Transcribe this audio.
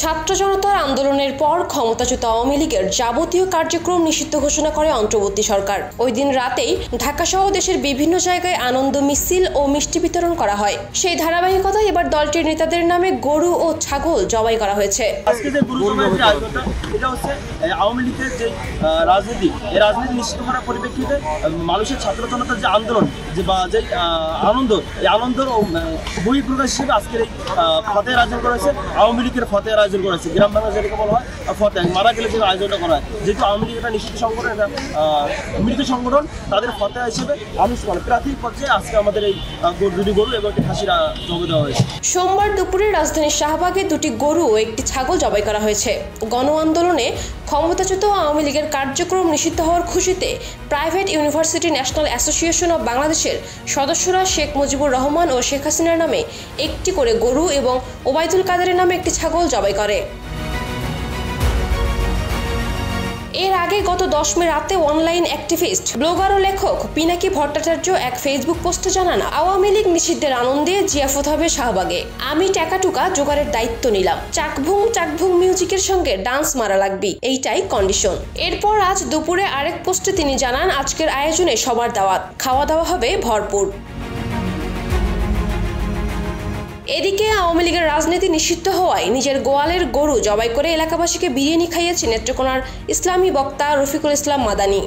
ছাত্র জনতার আন্দোলনের পর ক্ষমতাচ্যুত আওয়ামী লীগের যাবতীয় কার্যক্রম নিষিদ্ধ ঘোষণা করে অন্তর্বর্তী সরকার। ওই দিন রাতেই ঢাকা সহ দেশের বিভিন্ন জায়গায় আনন্দ মিছিল ও মিষ্টি বিতরণ করা হয়। সেই ধারাবাহিকতায় এবার দলটির নেতাদের নামে গরু ও ছাগল জবাই করা হয়েছে। আজকে যে গুরুত্বপূর্ণ যে আয়োজনটা, এটা হচ্ছে আওয়ামী লীগের যে রাজনীতি, এই রাজনীতি নিষিদ্ধ করার পরিপ্রেক্ষিতে মানুষের ছাত্র জনতার যে আন্দোলন বা যে আনন্দ, এই আনন্দের বহিঃপ্রকাশ হিসেবে আজকের এই ফতেহের আয়োজন করা হয়েছে। আওয়ামী লীগের ফতেহের আয়োজন করা হয়েছে, গ্রাম বাংলা যেটাকে বলা হয় ফতেহ, মারা গেলে যে আয়োজনটা করা হয়। যেহেতু আওয়ামী লীগ একটা নিষিদ্ধ সংগঠন, একটা মৃত সংগঠন, তাদের ফতেহ হিসেবে আনুষ্ঠানিক প্রাথমিক পর্যায়ে আজকে আমাদের এই দুটি গরু এবং একটি খাসির জবাই দেওয়া হয়েছে। সোমবার দুপুরে রাজধানীর শাহবাগে দুটি গরু ও একটি ছাগল জবাই করা হয়েছে। গণ আন্দোলনে ক্ষমতাচ্যুত আওয়ামী লীগের কার্যক্রম নিষিদ্ধ হওয়ার খুশিতে private university national association of বাংলাদেশের সদস্যরা শেখ মুজিবুর রহমান ও শেখ হাসিনার নামে একটি করে গরু এবং ওবায়দুল কাদেরের নামে একটি ছাগল জবাই করে। এর আগে গত 10 মে রাতে অনলাইন অ্যাক্টিভিস্ট, ব্লগার ও লেখক পিনাকি ভট্টাচার্য এক ফেসবুক পোস্টে জানান, আওয়ামী লীগ নিষিদ্ধের আনন্দে জিয়াফত হবে শাহবাগে। আমি টাকাটুকা জোগাড়ের দায়িত্ব নিলাম। চাকভুং মিউজিকের সঙ্গে ডান্স মারা লাগবে, এইটাই কন্ডিশন। এরপর আজ দুপুরে আরেক পোস্টে তিনি জানান, আজকের আয়োজনে সবার দাওয়াত, খাওয়া দাওয়া হবে ভরপুর। এদিকে আওয়ামী লীগের রাজনীতি নিষিদ্ধ হওয়ায় নিজের গোয়ালের গরু জবাই করে এলাকাবাসীকে বিরিয়ানি খাইয়েছে নেত্রকোনার ইসলামী বক্তা রফিকুল ইসলাম মাদানী।